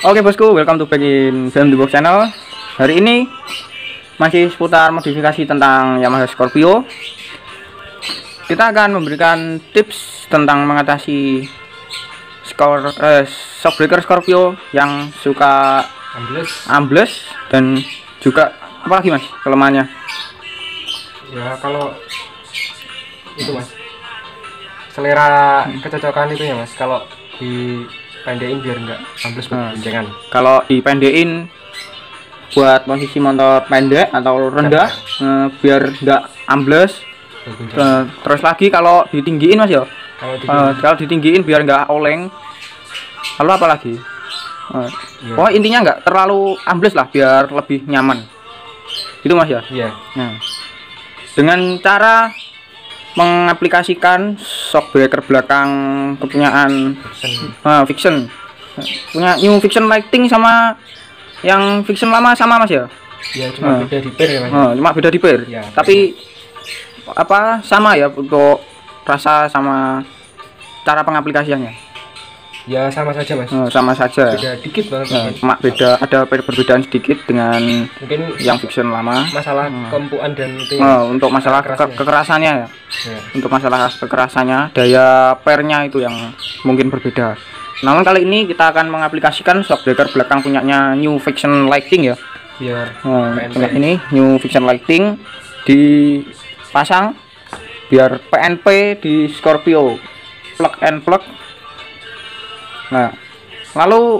Oke bosku, welcome to back in Film The Box Channel. Hari ini masih seputar modifikasi tentang Yamaha Scorpio. Kita akan memberikan tips tentang mengatasi shockbreaker Scorpio yang suka ambles dan juga apalagi mas kelemahannya. Ya kalau itu mas, selera kecocokan itu ya mas, kalau dipendekin biar enggak ambles boncengan. Kalau dipendekin buat posisi motor pendek atau rendah, biar enggak ambles. Terus lagi kalau ditinggiin mas ya, kalau ditinggiin biar enggak oleng. Lalu apa lagi? Ya. Oh intinya enggak terlalu ambles lah, biar lebih nyaman. Itu mas ya. Iya. Nah, dengan cara mengaplikasikan shockbreaker belakang kepunyaan Vixen, punya New Vixen Lighting sama yang Vixen lama sama mas ya? Ya cuma beda di per ya mas. Cuma beda di per. Ya, tapi apa sama ya untuk rasa sama cara pengaplikasiannya? Ya sama saja mas. Sama saja. Beda dikit banget. Cuma beda, ada perbedaan sedikit dengan mungkin yang Vixen lama. Masalah keempuan dan itu. Ya. Untuk masalah kekerasannya ya. Untuk masalah kekerasannya, daya pernya itu yang mungkin berbeda. Namun kali ini kita akan mengaplikasikan shockbreaker belakang punyanya New Vixen Lighting ya. Biar ini New Vixen Lighting dipasang biar PNP di Scorpio, plug and plug. Nah, lalu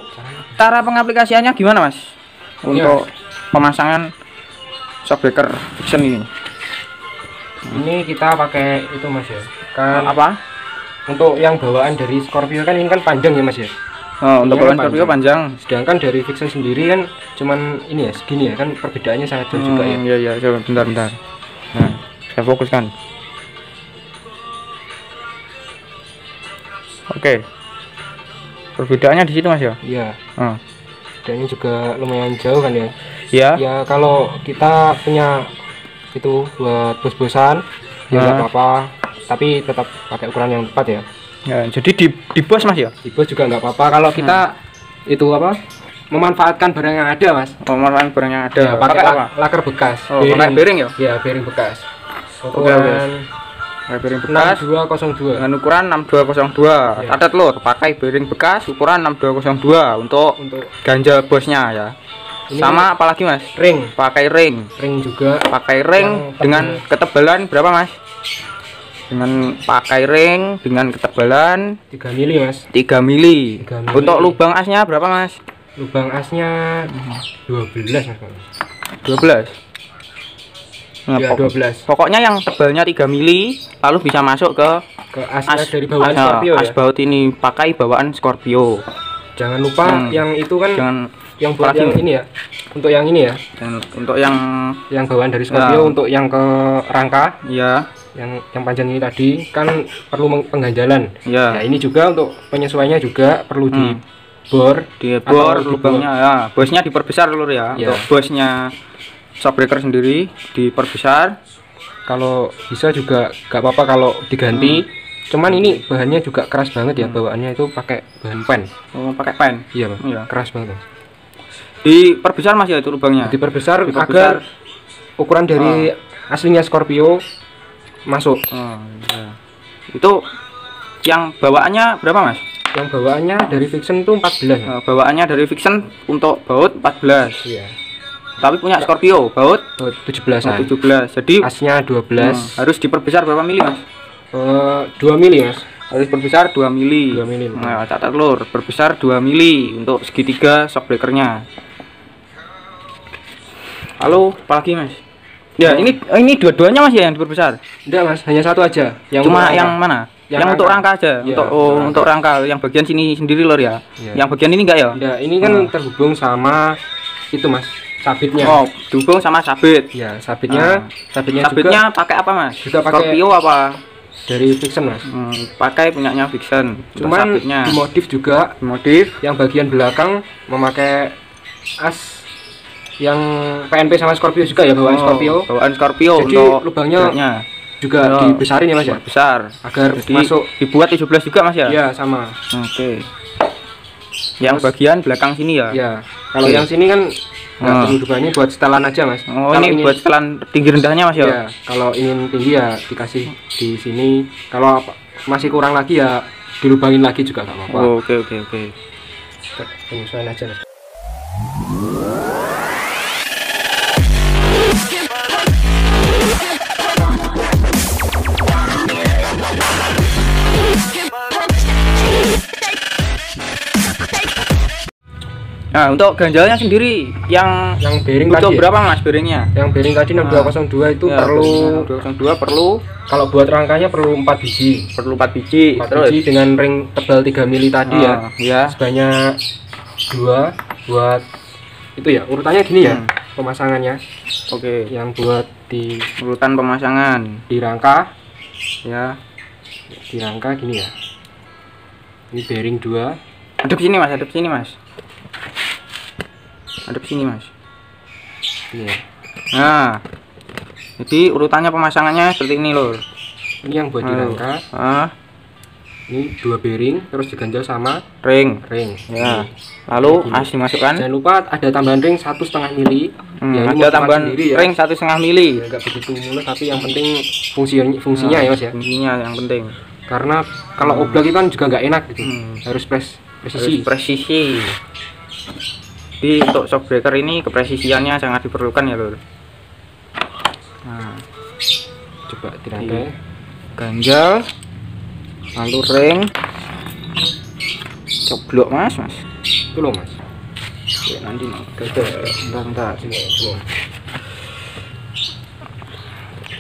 cara pengaplikasiannya gimana mas untuk pemasangan shockbreaker Vixen ini? Ini kita pakai itu mas ya, kan apa? Untuk yang bawaan dari Scorpio kan ini kan panjang ya mas ya. Untuk bawaan Scorpio panjang. Sedangkan dari Vixen sendiri kan cuman ini ya, segini ya, kan perbedaannya sangat jauh juga ya. Iya, coba bentar. Nah, saya fokuskan. Oke. Perbedaannya di situ mas ya? Iya. Dan ini juga lumayan jauh kan ya. Iya. Ya kalau kita punya itu buat bos-bosan ya nggak apa-apa, tapi tetap pakai ukuran yang tepat ya. Ya, jadi di bos mas ya? Di bos juga nggak apa-apa kalau kita itu apa? Memanfaatkan barang yang ada mas. Memanfaatkan barang yang ada. Ya, pakai laker bekas. Pakai bearing ya? Ya bearing bekas. Ukuran bearing bekas 6202 dengan ukuran 6202. Catat lur, pakai bearing bekas ukuran 6202 untuk ganja bosnya ya. Ini sama apalagi mas? Ring. Pakai ring juga. Pakai ring dengan ketebalan berapa mas? Dengan pakai ring dengan ketebalan 3 mili mas. 3 mili. Untuk lubang asnya berapa mas? Lubang asnya 12 mas. 12. Ya, 12. Pokoknya yang tebalnya 3 mili lalu bisa masuk ke as dari bawaan Scorpio as baut ini, pakai bawaan Scorpio. Jangan lupa yang itu kan yang buat yang ini ya. Untuk yang ini ya. Dan untuk yang bawaan dari Scorpio untuk yang ke rangka ya. Yang panjang ini tadi kan perlu pengganjalan. Ya. Nah, ini juga untuk penyesuaiannya juga perlu dibor lubangnya ya. Bosnya diperbesar lur ya. Untuk bosnya shockbreaker sendiri diperbesar. Kalau bisa juga gak apa-apa kalau diganti. Cuman ini bahannya juga keras banget ya, bawaannya itu pakai bahan pen. Pakai pen. Iya bang. Iya. Keras banget. Diperbesar mas ya itu lubangnya. Diperbesar agar ukuran dari aslinya Scorpio masuk. Ya. Itu yang bawaannya berapa mas? Yang bawaannya dari Vixen itu 14. Bawaannya dari Vixen untuk baut 14. Iya. Tapi punya Scorpio baut 17-an. 17. Jadi asnya 12. Harus diperbesar berapa mili mas? 2 mili mas. Harus berbesar 2 mili. 2 mili. Nah, catat lur, berbesar 2 mili untuk segitiga shockbreakernya. Halo, apalagi mas? Ya, ini dua-duanya mas ya yang diperbesar? Enggak mas, hanya satu aja. Cuma yang mana? Yang untuk rangka aja. Ya, untuk rangka yang bagian sini sendiri lor ya. Yang bagian ini enggak ya? Enggak, ini kan terhubung sama itu mas, sabitnya. Dihubung sama sabit. Ya, sabitnya juga pakai apa mas? Juga pakai Scorpio apa? Dari Vixen mas. Pakai punyanya Vixen. Cuman dimodif juga. Yang bagian belakang memakai as yang PNP sama Scorpio juga ya, bawaan Scorpio. Bawaan Scorpio. Jadi untuk lubangnya juga dibesarin ya mas ya. Besar. Agar jadi masuk. Dibuat 17 juga mas ya? Iya sama. Oke. Yang bagian belakang sini ya. Ya. Kalau yang sini kan nggak perlu diubah, ini buat setelan aja mas. Oh, kalau ini buat setelan tinggi rendahnya mas ya. Ya, kalau ingin tinggi ya dikasih di sini. Kalau masih kurang lagi ya dilubangin lagi juga nggak apa-apa. Oh, oke. Penyesuaian aja mas. Nah, untuk ganjalnya sendiri yang bearing butuh tadi berapa mas bearingnya? Yang bearing tadi 6202 itu ya, perlu 6202 perlu, kalau buat rangkanya perlu 4 biji. Perlu 4 biji. 4 terus biji dengan ring tebal 3 mili tadi ya. Sebanyak 2 buat itu ya. Urutannya gini ya. Pemasangannya. Oke. Yang buat di Urutan pemasangan di rangka ya. Di rangka gini ya. Ini bearing 2. Hadap sini mas, hadap sini mas. Hadap sini mas. Ini ya. Nah, jadi urutannya pemasangannya seperti ini lor. Ini yang buat di rangka. Ini 2 bearing terus diganjal sama ring. Ya. Lalu as dimasukkan. Jangan lupa ada tambahan ring 1,5 mili. Ya, ini ada tambahan sendiri, ya. ring 1,5 mili. Ya, enggak begitu mulus tapi yang penting fungsinya ya mas ya. Fungsinya yang penting. Karena kalau oblak itu kan juga nggak enak gitu. Harus presisi. Jadi untuk shock breaker ini kepresisiannya sangat diperlukan ya lor. Nah, coba dirangkai. Ganjal, lalu ring, coblok mas. Itu loh mas. Ya, nanti Bentar. Belum.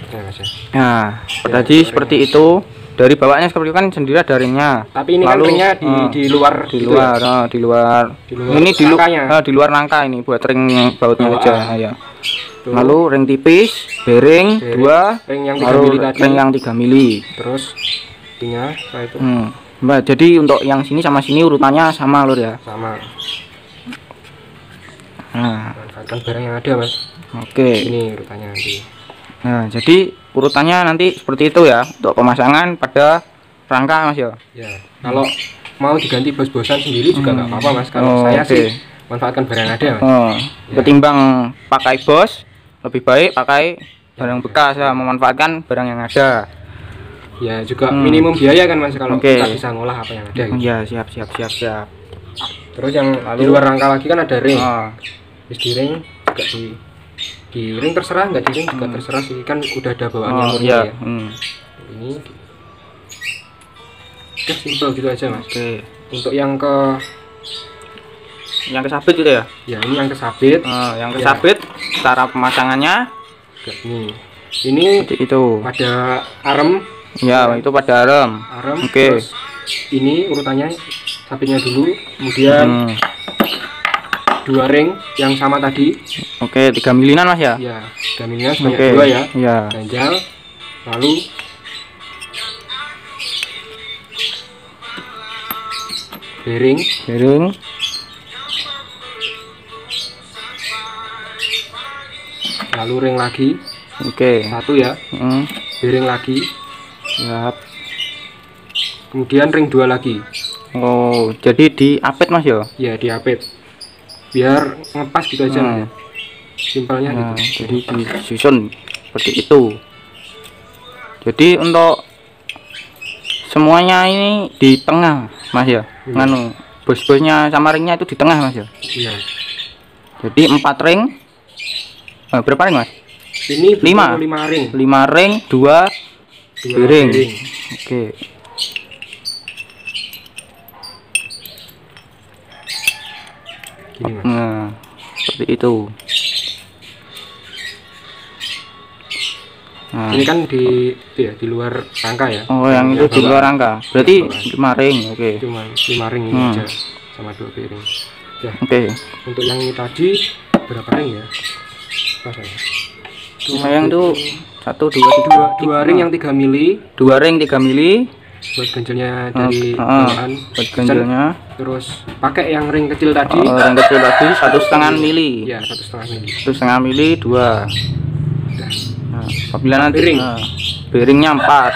Mas ya. Nah, tadi seperti itu. Dari bawahnya seperti itu kan sendiri ada ringnya. Tapi ini lalu, kan ringnya di luar. Di luar. Ini di luar rangka ini buat ring bautnya aja ya. Lalu ring tipis, bearing 2, ring yang 3 mili tadi. Ring yang 3 mili. Terus tinggal itu. Mbak, jadi untuk yang sini sama sini urutannya sama lur ya. Sama. Nah, manfaatkan barang yang ada mas. Oke. Ini urutannya nanti. Nah, jadi urutannya nanti seperti itu ya untuk pemasangan pada rangka mas ya. Ya. Kalau mau diganti bos-bosan sendiri juga nggak apa-apa mas. Kalau saya sih manfaatkan barang yang ada mas. Ya. Ketimbang pakai bos, lebih baik pakai barang bekas ya, memanfaatkan barang yang ada. Ya juga minimum biaya kan mas kalau kita bisa ngolah apa yang ada. Iya siap. Terus yang di luar rangka lagi kan ada ring. Terus di ring juga di ring terserah, nggak di ring juga terserah sih, kan udah ada bawaannya murni ya. Ini udah simpel gitu aja mas. Untuk yang kesabit gitu ya. Ya ini yang kesabit. Yang kesabit cara pemasangannya ini itu pada arem ya, itu pada arem. Terus ini urutannya sabitnya dulu, kemudian 2 ring yang sama tadi. 3 milinan mas ya. Ya 3 milinan sebanyak 2 ya. Ganjal, lalu bearing, lalu ring lagi. 1 ya. Bearing lagi. Siap. Kemudian ring 2 lagi. Oh, jadi diapit mas ya? Ya diapit. Biar ngepas gitu aja mas. Simpelnya gitu. Jadi disusun seperti itu. Jadi untuk semuanya ini di tengah mas ya. Nganu bos-bosnya sama ringnya itu di tengah mas ya. Iya. Jadi 4 ring. Berapa ring mas? Ini 5 ring. 5 ring, 2 bearing. Oke. Nah, seperti itu. Nah. Ini kan di luar rangka ya. Oh, yang itu di luar rangka. Berarti 5 ring. Cuma 5 ring ini aja sama 2 bearing. Ya. Untuk yang ini tadi berapa ring ya? Pas ya. Yang itu 2 ring yang 3 mili. 2 ring 3 mili. Buat ganjelnya dari bawaan. Buat ganjelnya. Terus pakai yang ring kecil tadi. Ring kecil tadi 1,5 mili. Ya 1,5 mili. 1,5 mili 2. Nah, apabila nanti bearing. Bearingnya 4.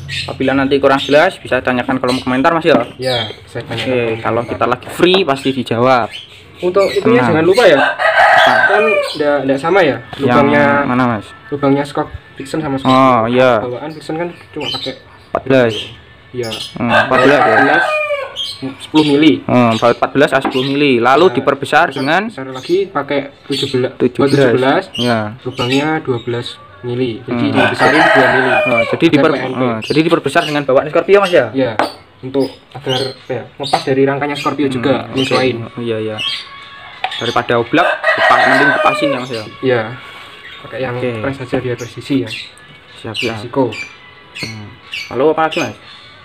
Apabila nanti kurang jelas bisa tanyakan kolom komentar Mas ya. Ya, saya tanyakan. Oke, kalau kita lagi free pasti dijawab. Untuk itunya jangan lupa ya. Kan enggak sama ya lubangnya. Yang mana Mas? Lubangnya Skok Vixen sama Skok. Oh iya. Bawaan Vixen kan cuma pakai 14. Iya. 14 ya. 10 mili. 14 a 10 mili. Lalu diperbesar dengan besar lagi pakai 17. 17. Ya. Lubangnya 12 mili. Jadi dibesarin 2 mili. Jadi diperbesar dengan bawaan Scorpio Mas ya? Iya. Untuk agar lepas dari rangkanya Scorpio juga menyesuaikan. Iya. Daripada oblak, mending dipasin ya Mas ya. Iya. Pakai yang press saja biar presisi ya. Siap ya. Risiko. Lalu apa lagi Mas?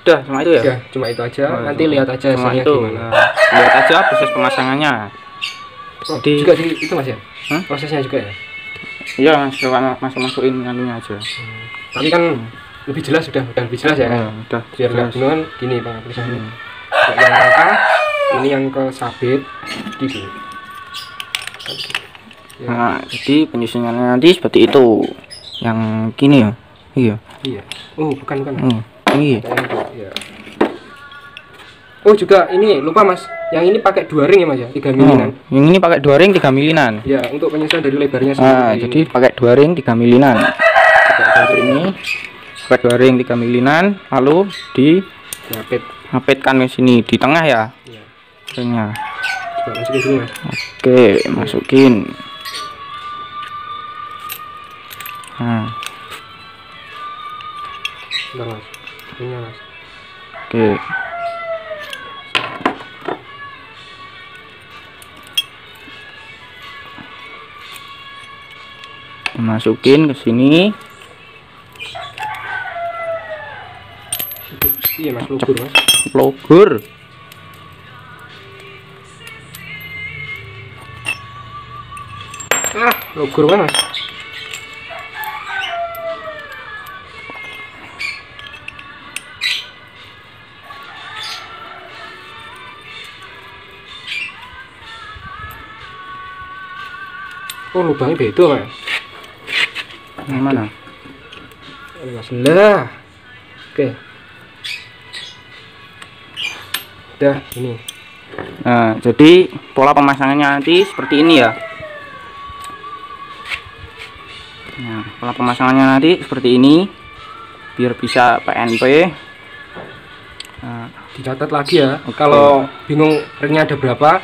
Udah cuma itu ya? Udah, cuma itu aja. Nanti lihat aja hasilnya gimana. Lihat aja proses pemasangannya. Jadi juga itu Mas ya? Prosesnya juga ya? Iya Mas, coba masukin anunya aja. Tapi kan lebih jelas udah lebih jelas ya. Udah. Biar nggak bingung kan gini Bang tulisannya. Yang rangka, ini yang ke sabit gitu. Nah, jadi penyusunannya nanti seperti itu. Yang gini ya? Iya. Oh, bukan. Ini. Ya. Oh, juga ini lupa Mas. Yang ini pakai 2 ring ya Mas ya? 3 milinan. Yang ini pakai 2 ring 3 milinan. Ya, untuk penyesuaian dari lebarnya sendiri. Jadi pakai 2 ring 3 milinan. Seperti ini. Pakai 2 ring 3 milinan, lalu dihapitkan ke sini di tengah ya. Iya. Ringnya. Coba masukin dulu Mas. Oke, masukin. Nah. Bentar Mas. Ini Mas. Oke. Masukin ke sini. Iya Mas, logur Mas. Logur. Logur Mas. Oh, lubangnya beda Mas. Yang mana? Ini Mas lah. Oke. Udah ini. Nah, jadi pola pemasangannya nanti seperti ini ya. Nah, pola pemasangannya nanti seperti ini biar bisa PNP. Nah, dicatat lagi ya. Kalau bingung ringnya ada berapa,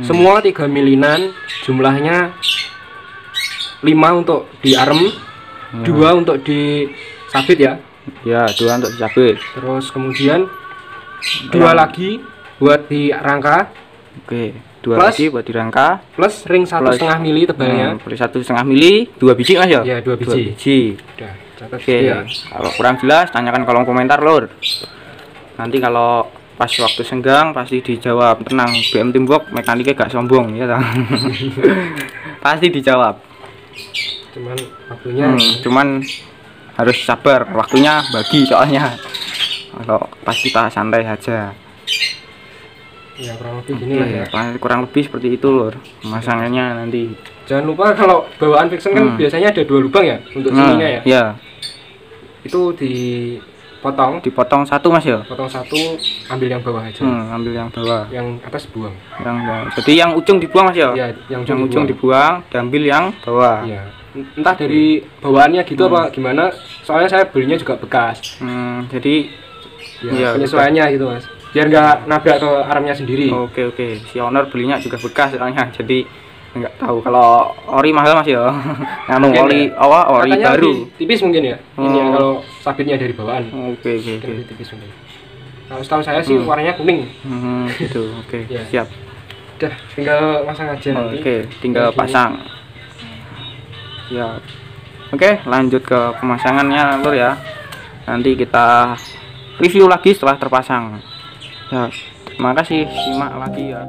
semua 3 milinan, jumlahnya 5 untuk di arm, 2 untuk di sabit ya. Ya, 2 untuk sabit. Terus kemudian 2 lagi buat di rangka. Oke, 2 lagi buat di rangka. Plus ring 1,5 mili tebalnya. Plus 1,5 mili, 2 biji Mas ya? Ya, 2 biji. Udah, catat ya. Kalau kurang jelas tanyakan kolom komentar Lur. Nanti kalau pas waktu senggang pasti dijawab. Tenang, BM Timbok mekaniknya gak sombong ya toh. Pasti dijawab. Cuman harus sabar, waktunya bagi soalnya. Kalau pas kita santai saja. Ya kurang lebih gini lah ya. Kurang lebih seperti itu Lur. Pemasangannya nanti. Jangan lupa kalau bawaan Vixen kan biasanya ada 2 lubang ya untuk sininya ya. Iya. Itu dipotong 1 Mas ya. Potong 1, ambil yang bawah aja. Ambil yang bawah. Yang atas buang. Jadi yang ujung dibuang Mas ya. Iya, yang ujung dibuang, diambil yang bawah. Iya. Entah dari bawaannya gitu apa gimana. Soalnya saya belinya juga bekas. Jadi ya, penyesuaiannya gitu Mas. Biar nggak nabrak ke armnya sendiri. Oke. Si owner belinya juga bekas soalnya. Jadi nggak tahu kalau ori mahal Mas ya. Nganu ori ori baru. Tipis mungkin ya. Ini yang kalau sabitnya dari bawaan. Oke. Tipis mungkin. Kalau setahu saya sih warnanya kuning. Gitu. Oke. Ya. Siap. Udah, tinggal pasang aja nanti. Oke, tinggal pasang. Siap. Oke, lanjut ke pemasangannya Lur ya. Nanti kita review lagi setelah terpasang. Ya, terima kasih, simak lagi ya.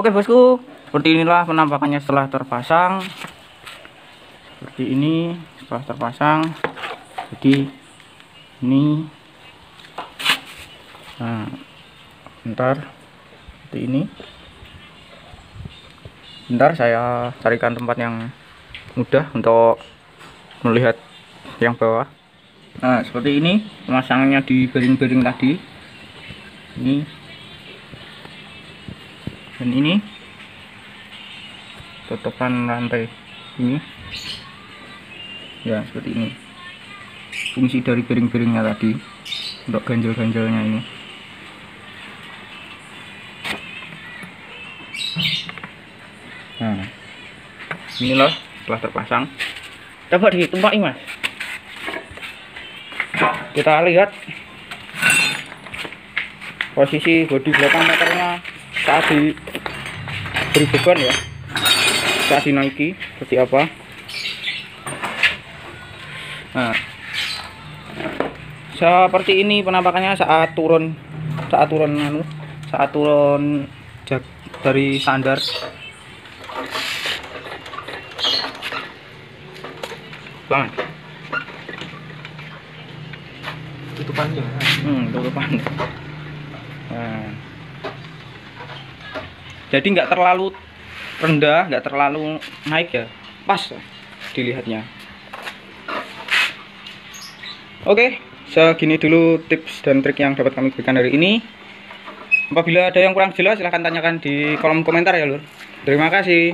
Oke bosku, seperti inilah penampakannya setelah terpasang. Seperti ini setelah terpasang. Jadi ini, nah bentar, seperti ini. Bentar saya carikan tempat yang mudah untuk melihat yang bawah. Nah seperti ini pemasangannya di bearing-bearing tadi. Ini dan ini tutupan rantai ini ya, seperti ini fungsi dari bearing-bearingnya tadi untuk ganjel-ganjelnya ini. Nah inilah setelah terpasang. Coba ditumpaki mas, kita lihat posisi bodi belakang motornya saat diberi beban ya, saat dinaiki seperti apa. Nah seperti ini penampakannya saat turun dari sandar. Bang tutupannya tutupan. Nah jadi nggak terlalu rendah, nggak terlalu naik ya, pas dilihatnya. Oke, segini dulu tips dan trik yang dapat kami berikan hari ini. Apabila ada yang kurang jelas silahkan tanyakan di kolom komentar ya lur. Terima kasih.